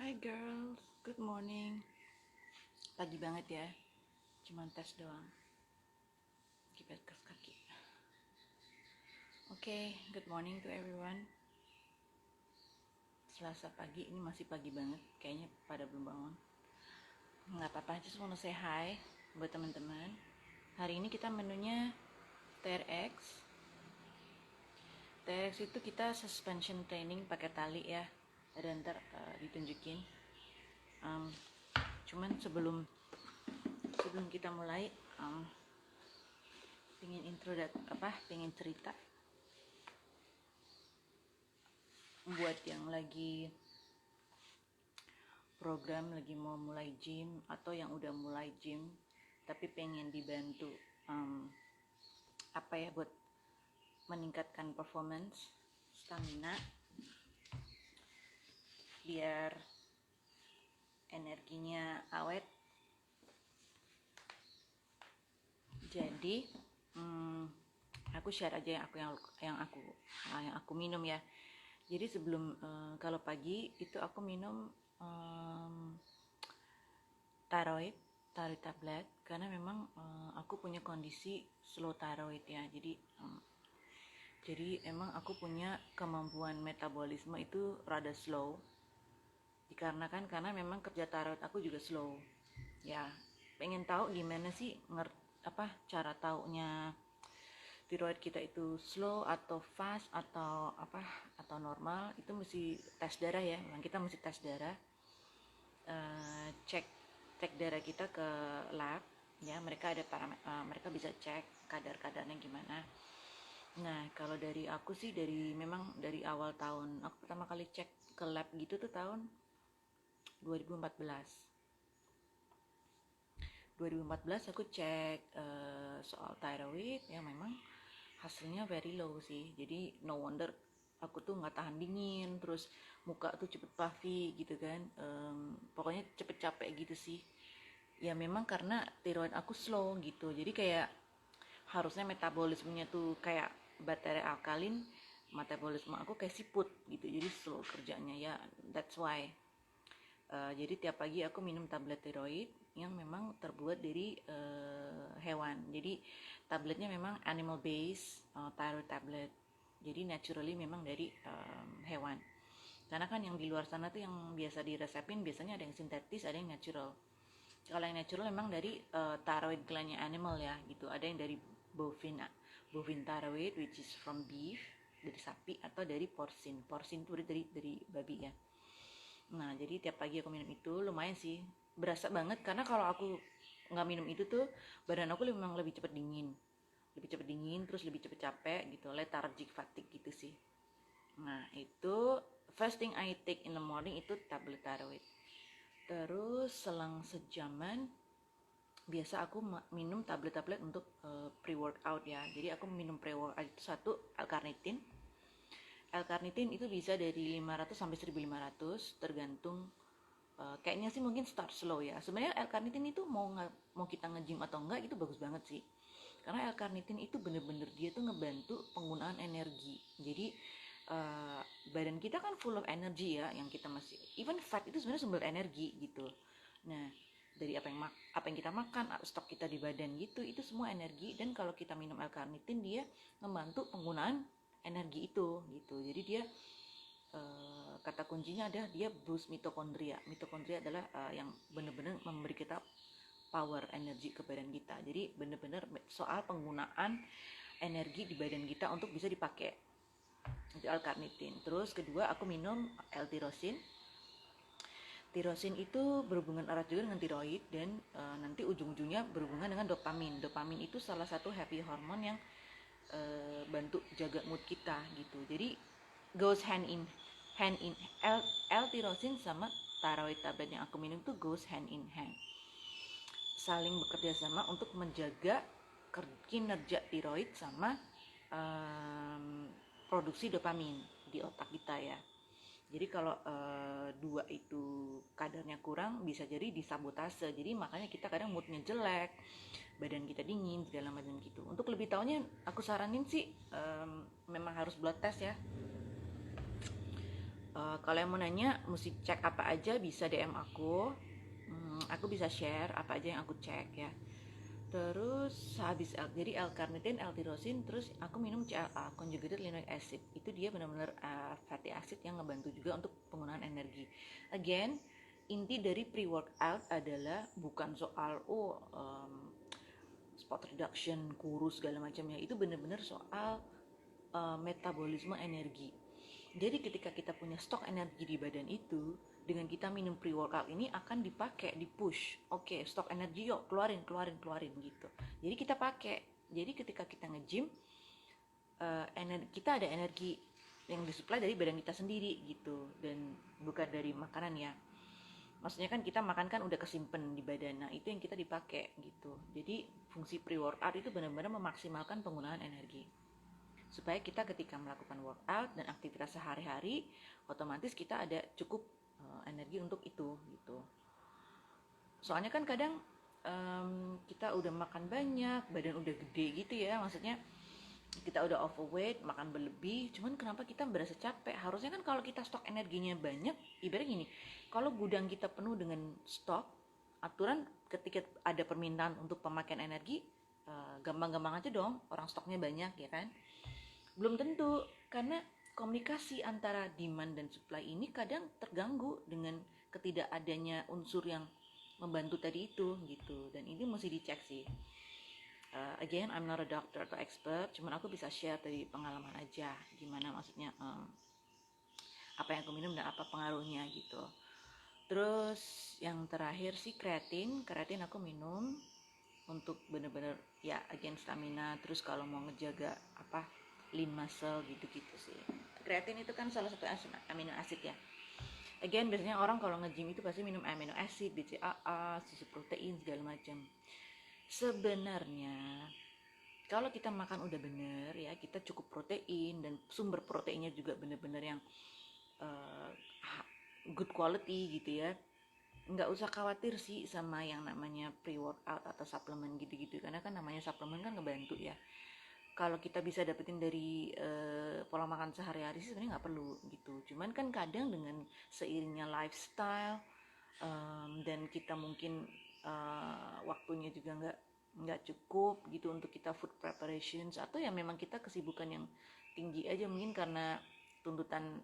Hi girls, good morning. Pagi banget ya, cuman tes doang. Kipet kes kaki. Oke, good morning to everyone. Selasa pagi, ini masih pagi banget, kayaknya pada belum bangun. Nggak apa-apa, just wanna say hi buat teman-teman. Hari ini kita menunya TRX. TRX itu kita suspension training pakai tali ya. Ada ntar ditunjukin. Cuman sebelum kita mulai, pengen cerita buat yang lagi program lagi mau mulai gym atau yang udah mulai gym tapi pengen dibantu buat meningkatkan performance stamina biar energinya awet. Jadi aku share aja yang aku minum ya. Jadi sebelum kalau pagi itu aku minum thyroid tablet karena memang aku punya kondisi slow thyroid ya. Jadi emang aku punya kemampuan metabolisme itu rada slow. Dikarenakan karena memang kerja thyroid aku juga slow. Ya, pengen tahu gimana sih cara taunya tiroid kita itu slow atau fast atau normal, itu mesti tes darah ya. Memang kita mesti tes darah, cek darah kita ke lab ya. Mereka bisa cek kadar-kadarnya gimana. Nah, kalau dari aku sih memang dari awal tahun aku pertama kali cek ke lab gitu tuh tahun 2014 aku cek soal thyroid yang memang hasilnya very low sih. Jadi no wonder aku tuh nggak tahan dingin, terus muka tuh cepet puffy gitu kan. Pokoknya cepet capek gitu sih ya. Memang karena tiroid aku slow gitu, jadi kayak harusnya metabolismenya tuh kayak baterai alkalin, metabolisme aku kayak siput gitu, jadi slow kerjanya ya. That's why jadi tiap pagi aku minum tablet tiroid yang memang terbuat dari hewan. Jadi tabletnya memang animal based thyroid tablet. Jadi naturally memang dari hewan. Karena kan yang di luar sana tuh yang biasa diresepin biasanya ada yang sintetis, ada yang natural. Kalau yang natural memang dari thyroid glandnya animal ya gitu. Ada yang dari bovine thyroid which is from beef, dari sapi, atau dari porcine itu dari babi ya. Nah, jadi tiap pagi aku minum itu lumayan sih, berasa banget. Karena kalau aku nggak minum itu tuh badan aku memang lebih cepet dingin, terus lebih cepet capek gitu, lethargic, fatigue gitu sih. Nah, itu first thing I take in the morning itu tablet thyroid. Terus selang sejaman biasa aku minum tablet-tablet untuk pre-workout ya. Jadi aku minum pre-workout itu satu L-carnitin. L-carnitin itu bisa dari 500 sampai 1500 tergantung. Kayaknya sih mungkin start slow ya. Sebenarnya L-carnitin itu mau kita nge-gym atau enggak itu bagus banget sih. Karena L-carnitin itu bener-bener dia tuh ngebantu penggunaan energi. Jadi badan kita kan full of energy ya, yang kita masih even fat itu sebenarnya sumber energi gitu. Nah, dari apa yang kita makan, stok kita di badan gitu, itu semua energi. Dan kalau kita minum L-carnitin, dia membantu penggunaan energi itu gitu. Jadi dia kata kuncinya adalah dia boost mitokondria. Mitokondria adalah yang benar-benar memberi kita power energi ke badan kita. Jadi benar-benar soal penggunaan energi di badan kita untuk bisa dipakai. Itu L-carnitin. Terus kedua aku minum L-tirosin. Tirosin itu berhubungan erat juga dengan tiroid dan nanti ujung-ujungnya berhubungan dengan dopamin. Dopamin itu salah satu happy hormone yang bantu jaga mood kita gitu. Jadi goes hand in L-tirosin sama thyroid tablet yang aku minum tuh goes hand in hand, saling bekerja sama untuk menjaga kinerja tiroid sama produksi dopamin di otak kita ya. Jadi kalau dua itu kadarnya kurang bisa jadi disabotase. Jadi makanya kita kadang moodnya jelek, badan kita dingin, segala macam gitu. Untuk lebih tahunya aku saranin sih memang harus blood test ya. Kalau yang mau nanya mesti cek apa aja bisa DM aku. Aku bisa share apa aja yang aku cek ya. Terus habis jadi L-carnitin, L-tirosin, terus aku minum CLA, conjugated linoleic acid. Itu dia benar-benar fatty acid yang ngebantu juga untuk penggunaan energi. Again, inti dari pre-workout adalah bukan soal spot reduction, kurus segala macamnya. Itu benar-benar soal metabolisme energi. Jadi ketika kita punya stok energi di badan itu, dengan kita minum pre-workout ini akan dipakai, di-push. Oke, stok energi yuk, keluarin gitu. Jadi kita pakai. Jadi ketika kita nge-gym, kita ada energi yang disuplai dari badan kita sendiri gitu, dan bukan dari makanan ya. Maksudnya kan kita makan kan udah kesimpan di badan, nah itu yang kita dipakai gitu. Jadi fungsi pre-workout itu benar-benar memaksimalkan penggunaan energi, supaya kita ketika melakukan workout dan aktivitas sehari-hari otomatis kita ada cukup energi untuk itu gitu. Soalnya kan kadang kita udah makan banyak, badan udah gede gitu ya, maksudnya kita udah overweight, makan berlebih, cuman kenapa kita berasa capek? Harusnya kan kalau kita stok energinya banyak, ibaratnya gini, kalau gudang kita penuh dengan stok, aturan ketika ada permintaan untuk pemakaian energi, gampang-gampang aja dong, orang stoknya banyak ya kan. Belum tentu, karena komunikasi antara demand dan supply ini kadang terganggu dengan ketidakadanya unsur yang membantu tadi itu gitu, dan ini mesti dicek sih. Again, I'm not a doctor atau expert, cuman aku bisa share dari pengalaman aja gimana maksudnya apa yang aku minum dan apa pengaruhnya gitu. Terus yang terakhir sih kreatin aku minum untuk bener-bener ya again stamina, terus kalau mau ngejaga apa lean muscle gitu-gitu sih. Kreatin itu kan salah satu amino acid ya. Again biasanya orang kalau nge-gym itu pasti minum amino acid, BCAA, susu protein segala macam. Sebenarnya kalau kita makan udah bener ya, kita cukup protein dan sumber proteinnya juga bener-bener yang good quality gitu ya, nggak usah khawatir sih sama yang namanya pre-workout atau suplemen gitu-gitu, karena kan namanya suplemen kan ngebantu ya. Kalau kita bisa dapetin dari pola makan sehari-hari sih sebenarnya nggak perlu gitu. Cuman kan kadang dengan seiringnya lifestyle dan kita mungkin waktunya juga nggak cukup gitu untuk kita food preparations, atau ya memang kita kesibukan yang tinggi aja, mungkin karena tuntutan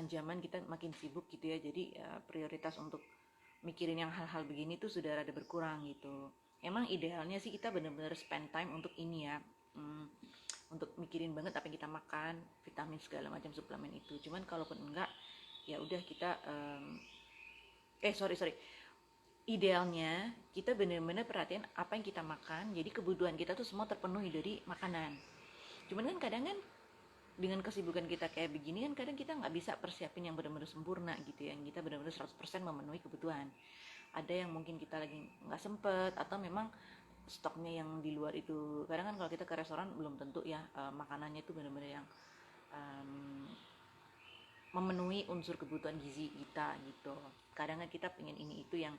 zaman kita makin sibuk gitu ya, jadi prioritas untuk mikirin yang hal-hal begini tuh sudah rada berkurang gitu. Emang idealnya sih kita benar-benar spend time untuk ini ya, untuk mikirin banget apa yang kita makan, vitamin segala macam suplemen itu. Cuman kalaupun enggak, ya udah kita idealnya kita benar-benar perhatiin apa yang kita makan, jadi kebutuhan kita tuh semua terpenuhi dari makanan. Cuman kan kadang kan dengan kesibukan kita kayak begini kan kadang kita nggak bisa persiapin yang benar-benar sempurna gitu ya, yang kita benar-benar 100% memenuhi kebutuhan. Ada yang mungkin kita lagi nggak sempet, atau memang stoknya yang di luar itu. Kadang kan kalau kita ke restoran belum tentu ya makanannya itu benar-benar yang memenuhi unsur kebutuhan gizi kita gitu. Kadang kan kita pengen ini itu yang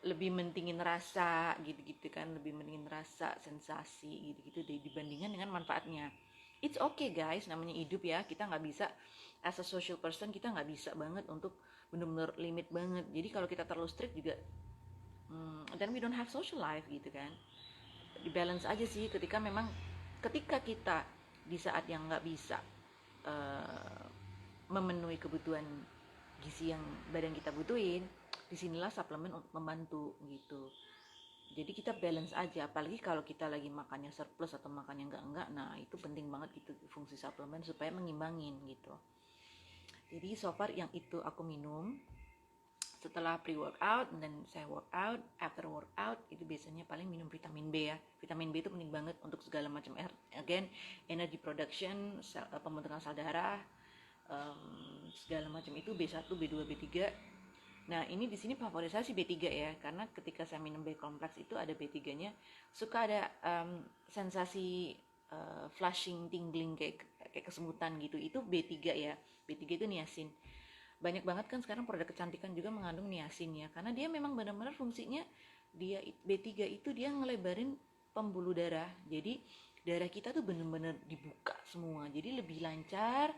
lebih mentingin rasa gitu-gitu kan, lebih mentingin rasa, sensasi gitu-gitu dibandingkan dengan manfaatnya. It's okay guys, namanya hidup ya, kita nggak bisa as a social person, kita nggak bisa banget untuk benar-benar limit banget. Jadi kalau kita terlalu strict juga then we don't have social life gitu kan. Di balance aja sih, ketika kita di saat yang nggak bisa memenuhi kebutuhan gizi yang badan kita butuhin, disinilah suplemen membantu gitu. Jadi kita balance aja, apalagi kalau kita lagi makannya surplus atau makannya enggak, nah itu penting banget gitu fungsi suplemen supaya mengimbangin gitu. Jadi so far yang itu aku minum setelah pre-workout, dan saya workout, after workout itu biasanya paling minum vitamin B ya. Vitamin B itu penting banget untuk segala macam again energy production, pembentukan sel darah, segala macam itu, B1, B2, B3. Nah, ini di sini favorit saya sih B3 ya, karena ketika saya minum B kompleks itu ada B3-nya, suka ada sensasi flushing, tingling kayak kesemutan gitu. Itu B3 ya. B3 itu niacin. Banyak banget kan sekarang produk kecantikan juga mengandung niacin ya, karena dia memang benar-benar fungsinya, dia B3 itu dia ngelebarin pembuluh darah. Jadi darah kita tuh benar-benar dibuka semua. Jadi lebih lancar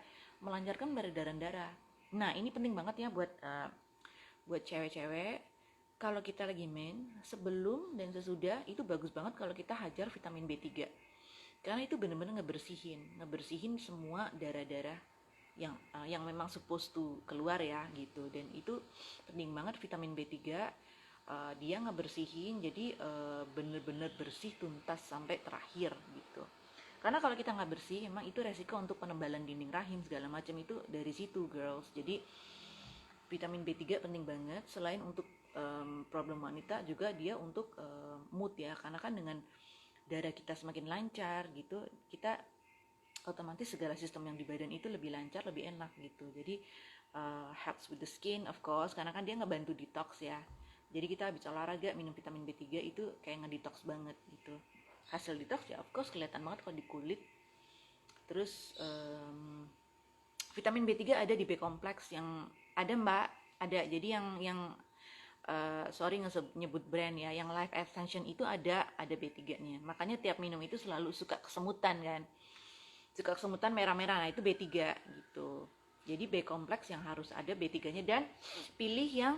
melancarkan peredaran darah. Nah, ini penting banget ya buat cewek-cewek. Kalau kita lagi men, sebelum dan sesudah itu bagus banget kalau kita hajar vitamin B3. Karena itu benar-benar ngebersihin semua darah-darah yang memang supposed to keluar ya gitu. Dan itu penting banget vitamin B3, dia ngebersihin, jadi bener-bener bersih tuntas sampai terakhir gitu. Karena kalau kita nggak bersih, emang itu resiko untuk penebalan dinding rahim segala macam itu dari situ, girls. Jadi vitamin B3 penting banget, selain untuk problem wanita juga dia untuk mood ya, karena kan dengan darah kita semakin lancar gitu, kita otomatis segala sistem yang di badan itu lebih lancar, lebih enak gitu. Jadi helps with the skin of course, karena kan dia ngebantu detox ya. Jadi kita habis olahraga minum vitamin B3 itu kayak ngedetox banget gitu. Hasil detox ya of course kelihatan banget kalau di kulit. Terus vitamin B3 ada di B kompleks yang ada mbak, ada. Jadi yang sorry nyebut brand ya, yang Life Extension itu ada B3-nya. Makanya tiap minum itu selalu suka kesemutan kan. Suka kesemutan merah-merah, nah itu B3 gitu. Jadi B kompleks yang harus ada B3-nya, dan pilih yang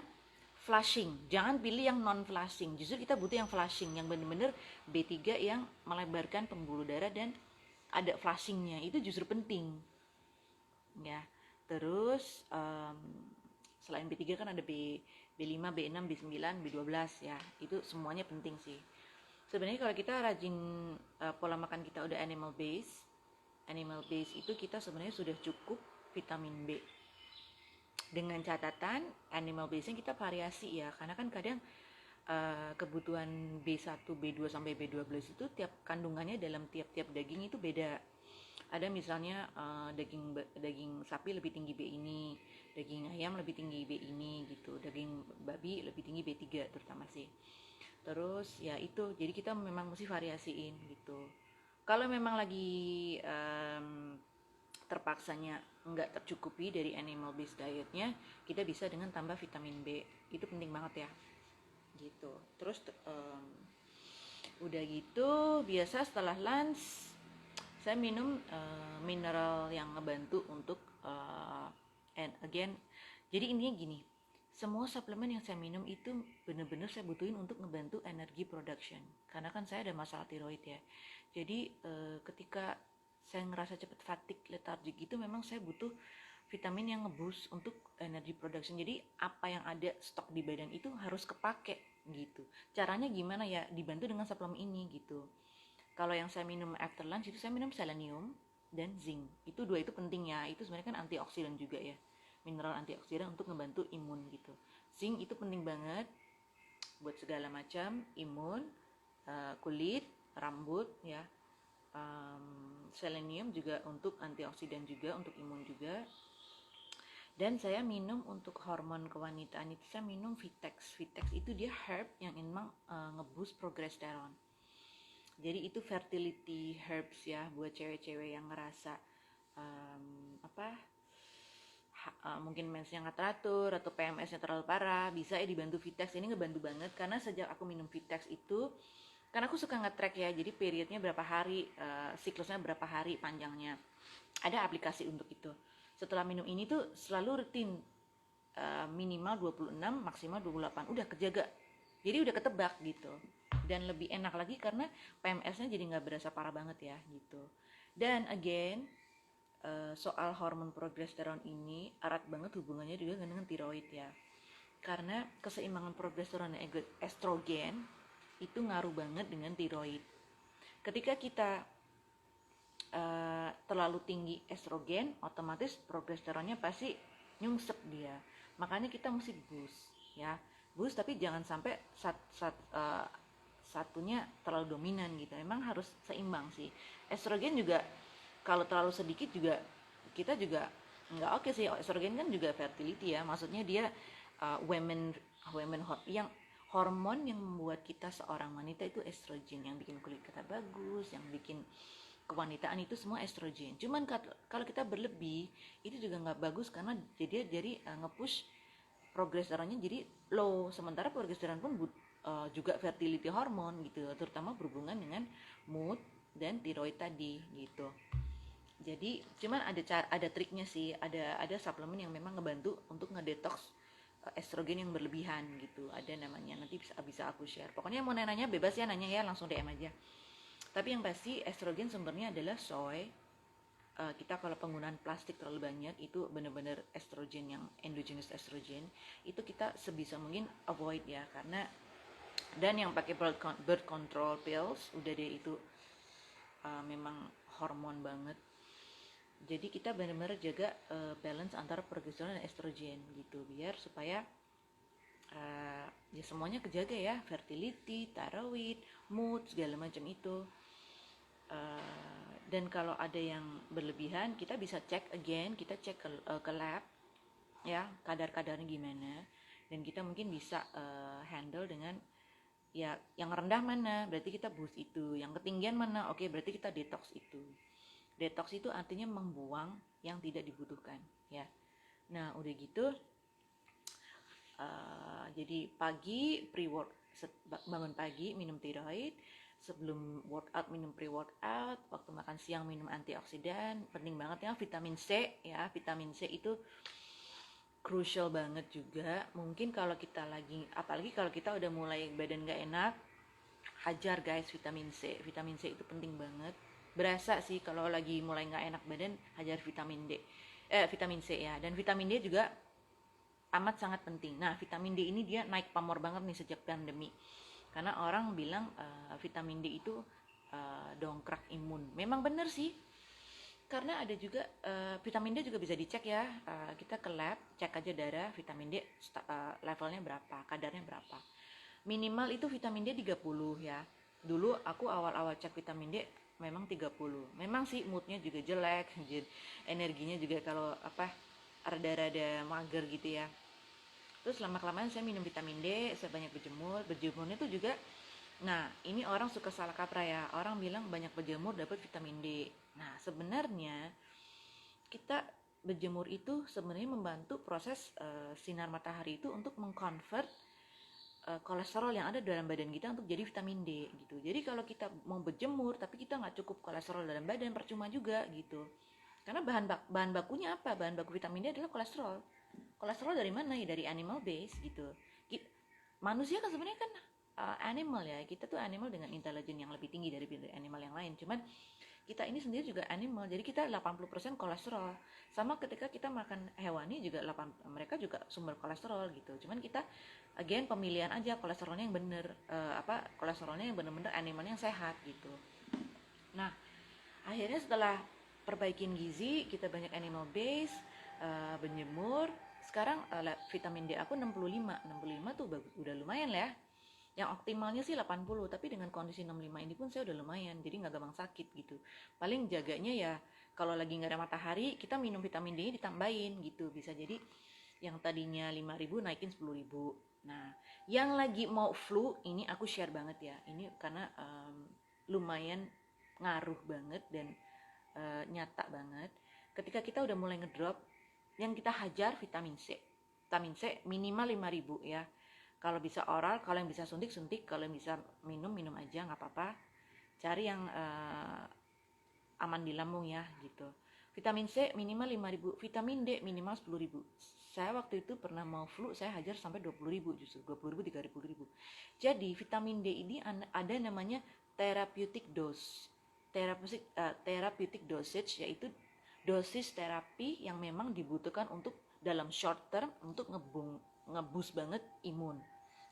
flushing. Jangan pilih yang non flushing. Justru kita butuh yang flushing, yang benar-benar B3 yang melebarkan pembuluh darah dan ada flushingnya. Itu justru penting. Ya. Terus selain B3 kan ada B5, B6, B9, B12 ya. Itu semuanya penting sih. Sebenarnya kalau kita rajin pola makan kita udah animal base itu kita sebenarnya sudah cukup vitamin B. Dengan catatan animal base-nya kita variasi ya, karena kan kadang kebutuhan B1, B2 sampai B12 itu tiap kandungannya dalam tiap-tiap daging itu beda. Ada misalnya daging sapi lebih tinggi B ini, daging ayam lebih tinggi B ini gitu, daging babi lebih tinggi B3 terutama sih. Terus ya itu, jadi kita memang mesti variasiin gitu. Kalau memang lagi terpaksanya nggak tercukupi dari animal based dietnya, kita bisa dengan tambah vitamin B. Itu penting banget ya gitu. Terus udah gitu biasa setelah lunch saya minum mineral yang ngebantu untuk and again, jadi intinya gini, semua suplemen yang saya minum itu benar-benar saya butuhin untuk ngebantu energi production, karena kan saya ada masalah tiroid ya. Jadi ketika saya ngerasa cepet fatigue, lethargic gitu, memang saya butuh vitamin yang ngeboost untuk energy production. Jadi apa yang ada stok di badan itu harus kepake gitu. Caranya gimana ya? Dibantu dengan suplemen ini gitu. Kalau yang saya minum after lunch itu saya minum selenium dan zinc. Itu dua itu penting ya. Itu sebenarnya kan antioksidan juga ya. Mineral antioksidan untuk ngebantu imun gitu. Zinc itu penting banget buat segala macam imun, kulit, rambut ya. Selenium juga untuk antioksidan juga, untuk imun juga. Dan saya minum untuk hormon kewanitaan itu saya minum Vitex. Vitex itu dia herb yang emang ngeboost progesteron. Jadi itu fertility herbs ya buat cewek-cewek yang ngerasa mungkin mensnya nggak teratur atau PMS-nya terlalu parah, bisa ya dibantu Vitex. Ini ngebantu banget karena sejak aku minum Vitex itu, karena aku suka nge-track ya, jadi periodnya berapa hari, siklusnya berapa hari panjangnya. Ada aplikasi untuk itu. Setelah minum ini tuh selalu rutin, minimal 26, maksimal 28, udah kejaga. Jadi udah ketebak gitu. Dan lebih enak lagi karena PMS-nya jadi nggak berasa parah banget ya gitu. Dan again, soal hormon progesteron ini erat banget hubungannya juga dengan tiroid ya. Karena keseimbangan progesteron dan estrogen itu ngaruh banget dengan tiroid. Ketika kita terlalu tinggi estrogen, otomatis progesteronnya pasti nyungsep dia. Makanya kita mesti boost ya. Boost tapi jangan sampai satunya terlalu dominan gitu. Emang harus seimbang sih. Estrogen juga kalau terlalu sedikit juga kita juga nggak oke sih. Estrogen kan juga fertility ya. Maksudnya dia women yang hormon yang membuat kita seorang wanita itu estrogen, yang bikin kulit kita bagus, yang bikin kewanitaan itu semua estrogen. Cuman kalau kita berlebih itu juga nggak bagus karena jadi nge-push progesteronnya jadi low. Sementara progesteron pun juga fertility hormon gitu, terutama berhubungan dengan mood dan tiroid tadi gitu. Jadi cuman ada triknya sih, ada suplemen yang memang ngebantu untuk ngedetox estrogen yang berlebihan gitu. Ada namanya, nanti bisa aku share. Pokoknya mau nanya bebas ya, nanya ya, langsung DM aja. Tapi yang pasti estrogen sumbernya adalah soy. Kita kalau penggunaan plastik terlalu banyak itu benar-benar estrogen, yang endogenous estrogen itu kita sebisa mungkin avoid ya, karena dan yang pakai birth control pills udah deh itu memang hormon banget. Jadi kita benar-benar jaga balance antara progesteron dan estrogen gitu, biar supaya ya semuanya kejaga ya, fertility, thyroid, mood, segala macam itu. Dan kalau ada yang berlebihan kita bisa cek again, kita cek ke lab ya, kadar-kadarnya gimana, dan kita mungkin bisa handle dengan ya yang rendah mana berarti kita boost itu, yang ketinggian mana oke berarti kita detox itu. Detox itu artinya membuang yang tidak dibutuhkan ya. Nah udah gitu jadi pagi pre-work, bangun pagi minum tiroid, sebelum workout minum pre-workout, waktu makan siang minum antioksidan, penting banget ya vitamin C ya. Vitamin C itu crucial banget juga. Mungkin kalau kita lagi, apalagi kalau kita udah mulai badan gak enak, hajar guys vitamin C. Vitamin C itu penting banget. Berasa sih kalau lagi mulai gak enak badan, hajar vitamin C ya. Dan vitamin D juga amat sangat penting. Nah vitamin D ini dia naik pamor banget nih sejak pandemi, karena orang bilang vitamin D itu dongkrak imun. Memang bener sih, karena ada juga vitamin D juga bisa dicek ya. Kita ke lab cek aja darah vitamin D levelnya berapa, kadarnya berapa. Minimal itu vitamin D 30 ya. Dulu aku awal-awal cek vitamin D memang 30. Memang sih moodnya juga jelek, energinya juga kalau rada-rada mager gitu ya. Terus lama-kelamaan saya minum vitamin D, saya banyak berjemur. Berjemurnya tuh juga, nah ini orang suka salah kaprah ya, orang bilang banyak berjemur dapat vitamin D. Nah sebenarnya kita berjemur itu sebenarnya membantu proses sinar matahari itu untuk mengkonvert kolesterol yang ada dalam badan kita untuk jadi vitamin D gitu. Jadi kalau kita mau berjemur tapi kita nggak cukup kolesterol dalam badan, percuma juga gitu. Karena bahan bakunya apa? Bahan baku vitamin D adalah kolesterol. Kolesterol dari mana ya? Dari animal base gitu. Manusia kan sebenarnya kan animal ya. Kita tuh animal dengan intelijen yang lebih tinggi dari animal yang lain. Cuman kita ini sendiri juga animal. Jadi kita 80% kolesterol. Sama ketika kita makan hewani juga mereka juga sumber kolesterol gitu. Cuman kita again pemilihan aja kolesterolnya yang bener, kolesterolnya yang bener-bener animalnya yang sehat gitu. Nah, akhirnya setelah perbaikin gizi, kita banyak animal base, berjemur. Sekarang vitamin D aku 65 tuh udah lumayan lah ya. Yang optimalnya sih 80, tapi dengan kondisi 65 ini pun saya udah lumayan, jadi nggak gampang sakit gitu. Paling jaganya ya kalau lagi nggak ada matahari, kita minum vitamin D ditambahin gitu. Bisa jadi yang tadinya 5.000 naikin 10.000. Nah, yang lagi mau flu ini aku share banget ya. Ini karena lumayan ngaruh banget dan nyata banget. Ketika kita udah mulai ngedrop, yang kita hajar vitamin C. Vitamin C minimal 5.000 ya. Kalau bisa oral, kalau yang bisa suntik, kalau yang bisa minum aja nggak apa-apa. Cari yang aman di lambung ya gitu. Vitamin C minimal 5.000, vitamin D minimal 10.000. Saya waktu itu pernah mau flu, saya hajar sampai 20.000 justru, 20.000, 30.000. Jadi vitamin D ini ada namanya therapeutic dose. Therapeutic dosage, yaitu dosis terapi yang memang dibutuhkan untuk dalam short term untuk ngeboost banget imun.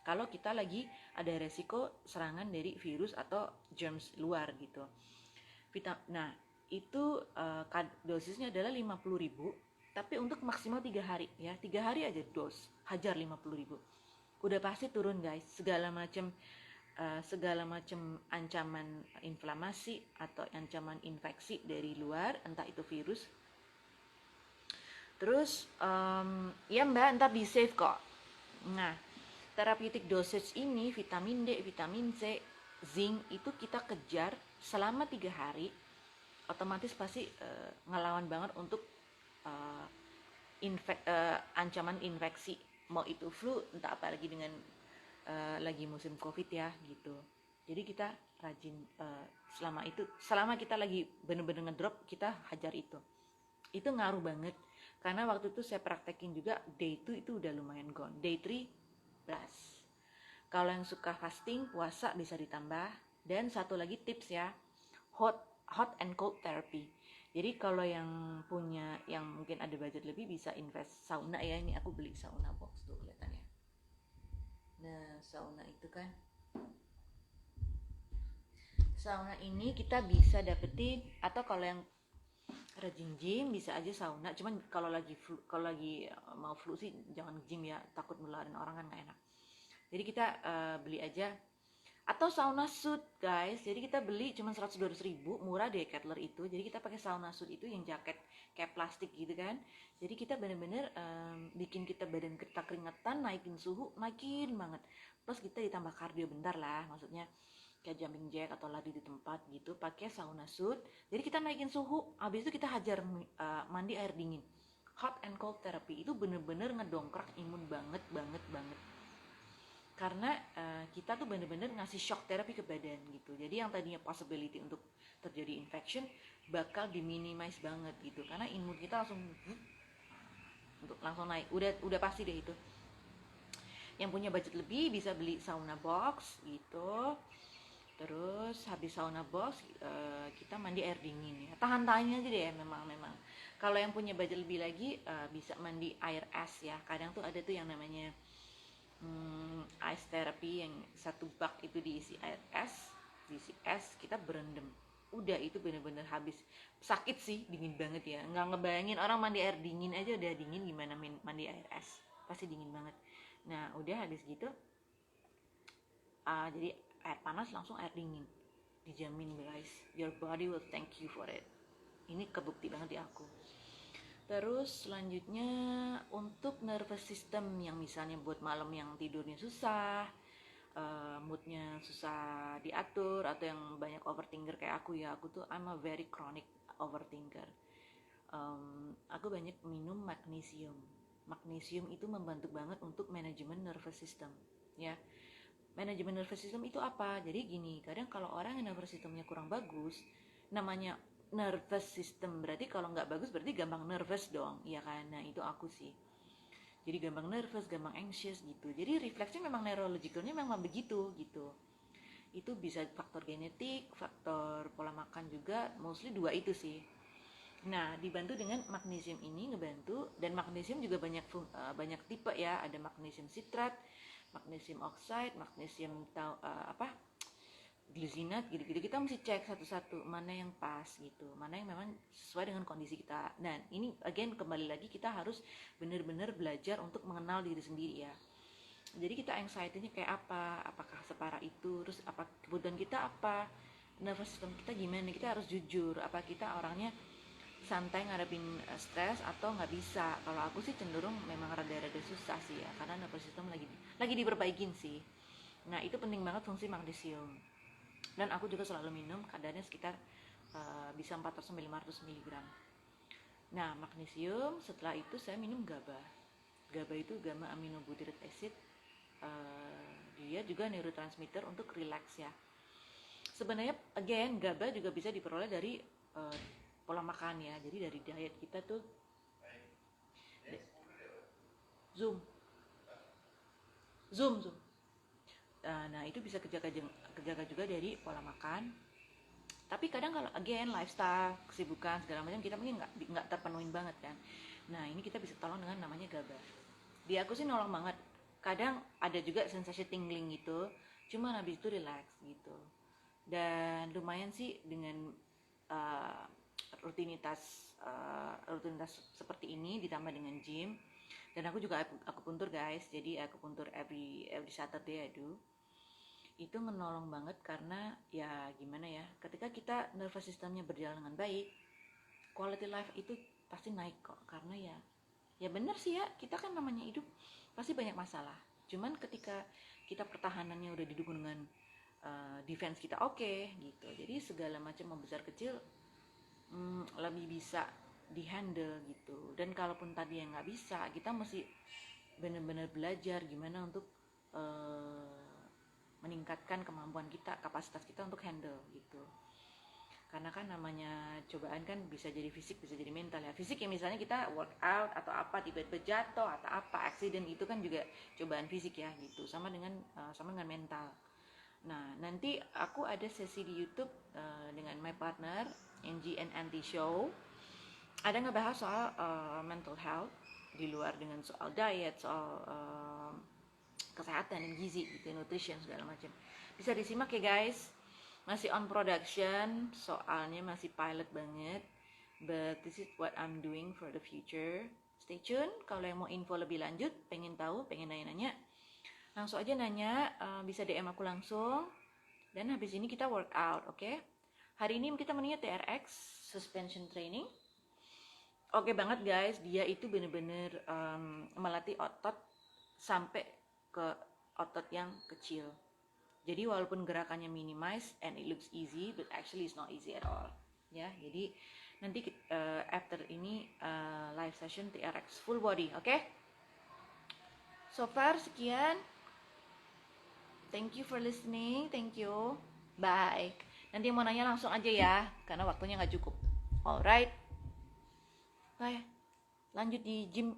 Kalau kita lagi ada resiko serangan dari virus atau germs luar gitu. Nah, itu dosisnya adalah 50.000, tapi untuk maksimal 3 hari ya. 3 hari aja dos, hajar 50.000. Udah pasti turun guys, segala macam ancaman inflamasi atau ancaman infeksi dari luar, entah itu virus. Terus ya mbak, ntar di save kok. Nah, therapeutic dosage ini vitamin D, vitamin C, zinc itu kita kejar selama 3 hari, otomatis pasti ngelawan banget untuk ancaman infeksi, mau itu flu, entah apa lagi dengan lagi musim covid ya gitu. Jadi kita rajin selama kita lagi bener-bener ngedrop, kita hajar itu ngaruh banget. Karena waktu itu saya praktekin juga, day 2 itu udah lumayan gone, day 3 blast. Kalau yang suka fasting, puasa bisa ditambah. Dan satu lagi tips ya, hot and cold therapy. Jadi kalau yang punya, yang mungkin ada budget lebih, bisa invest sauna ya. Ini aku beli sauna box tuh kelihatannya. Nah, sauna itu kan, sauna ini kita bisa dapetin, atau kalau yang rajin gym bisa aja sauna. Cuman kalau lagi mau flu sih jangan gym ya, takut nularin orang kan nggak enak. Jadi kita beli aja, atau sauna suit guys. Jadi kita beli cuma 100-200 ribu, murah deh Kettler itu. Jadi kita pakai sauna suit itu yang jaket kayak plastik gitu kan. Jadi kita bener-bener bikin kita badan kita keringetan, naikin suhu, naikin banget. Plus kita ditambah kardio bentar lah, maksudnya kayak jumping jack atau lari di tempat gitu, pakai sauna suit. Jadi kita naikin suhu, habis itu kita hajar mandi air dingin. Hot and cold therapy itu bener-bener ngedongkrak imun banget. Karena kita tuh bener-bener ngasih shock therapy ke badan gitu. Jadi yang tadinya possibility untuk terjadi infection bakal diminimize banget gitu. Karena imun kita langsung naik. Udah pasti deh itu. Yang punya budget lebih bisa beli sauna box gitu. Terus habis sauna box kita mandi air dingin ya. Tahan-tahannya aja deh memang. Kalau yang punya budget lebih lagi bisa mandi air es ya. Kadang tuh ada tuh yang namanya ice therapy, yang satu bak itu diisi air es, kita berendam. Udah itu bener-bener habis. Sakit sih, dingin banget ya. Nggak ngebayangin orang mandi air dingin aja udah dingin, gimana mandi air es. Pasti dingin banget. Nah udah habis gitu jadi air panas langsung air dingin. Dijamin guys, your body will thank you for it. Ini kebukti banget di aku. Terus selanjutnya untuk nervous system yang misalnya buat malam yang tidurnya susah, moodnya susah diatur, atau yang banyak overthinker kayak aku ya. Aku tuh I'm a very chronic overthinker. Aku banyak minum magnesium. Magnesium itu membantu banget untuk manajemen nervous system ya. Manajemen nervous system itu apa? Jadi gini, kadang kalau orang yang nervous systemnya kurang bagus, namanya nervous system, berarti kalau nggak bagus berarti gampang nervous dong, iya kan? Nah itu aku sih, jadi gampang nervous, gampang anxious gitu. Jadi refleksnya memang neurologicalnya memang begitu gitu. Itu bisa faktor genetik, faktor pola makan juga, mostly dua itu sih. Nah dibantu dengan magnesium ini ngebantu. Dan magnesium juga banyak tipe ya, ada magnesium citrat, magnesium oxide, magnesium glusinat gitu-gitu. Kita mesti cek satu-satu mana yang pas gitu, mana yang memang sesuai dengan kondisi kita. Dan ini again kembali lagi kita harus benar-benar belajar untuk mengenal diri sendiri ya. Jadi kita anxiety-nya kayak apa, apakah separah itu, terus apa kebutuhan kita apa, nervous system kita gimana. Kita harus jujur, apa kita orangnya santai ngadepin stres atau nggak bisa. Kalau aku sih cenderung memang rada-rada susah sih ya, karena nervous system lagi diperbaikin sih. Nah itu penting banget fungsi magnesium. Dan aku juga selalu minum, kadarnya sekitar bisa 400-500 mg. Nah magnesium, setelah itu saya minum GABA. GABA itu gamma aminobutyric acid. Dia juga neurotransmitter untuk relax ya. Sebenarnya again GABA juga bisa diperoleh dari pola makan ya. Jadi dari diet kita tuh zoom. Nah itu bisa kejaga juga dari pola makan. Tapi kadang kalau again lifestyle, kesibukan segala macam, kita mungkin nggak terpenuhin banget kan. Nah ini kita bisa tolong dengan namanya GABA. Di aku sih nolong banget. Kadang ada juga sensasi tingling gitu, cuma habis itu relax gitu. Dan lumayan sih dengan rutinitas seperti ini ditambah dengan gym. Dan aku juga akupuntur guys, jadi akupuntur every Saturday I do. Itu menolong banget karena ya gimana ya, ketika kita nervous systemnya berjalan dengan baik, quality life itu pasti naik kok. Karena ya benar sih ya, kita kan namanya hidup pasti banyak masalah. Cuman ketika kita pertahanannya udah didukung dengan defense kita oke gitu, jadi segala macam mau besar kecil lebih bisa dihandle gitu. Dan kalaupun tadi yang nggak bisa, kita mesti benar-benar belajar gimana untuk meningkatkan kemampuan kita, kapasitas kita untuk handle gitu. Karena kan namanya cobaan kan bisa jadi fisik, bisa jadi mental ya. Fisik ya misalnya kita workout atau apa, tiba-tiba jatuh atau apa, accident, itu kan juga cobaan fisik ya gitu. Sama dengan mental. Nah, nanti aku ada sesi di YouTube dengan my partner Angie and Anti Show. Ada ngebahas soal mental health di luar dengan soal diet, soal kesehatan dan gizi gitu, nutrition segala macam. Bisa disimak ya guys. Masih on production, soalnya masih pilot banget. But this is what I'm doing for the future. Stay tune. Kalau yang mau info lebih lanjut, pengen tahu, pengen nanya-nanya, langsung aja nanya, bisa DM aku langsung. Dan habis ini kita workout, oke? Hari ini kita menunya TRX, suspension training. Oke banget guys, dia itu bener-bener melatih otot sampai ke otot yang kecil. Jadi walaupun gerakannya minimize and it looks easy, but actually it's not easy at all. Ya, jadi nanti after ini live session TRX full body, oke? So far sekian. Thank you for listening, thank you. Bye. Nanti yang mau nanya langsung aja ya, karena waktunya nggak cukup. Alright. Bye. Lanjut di gym.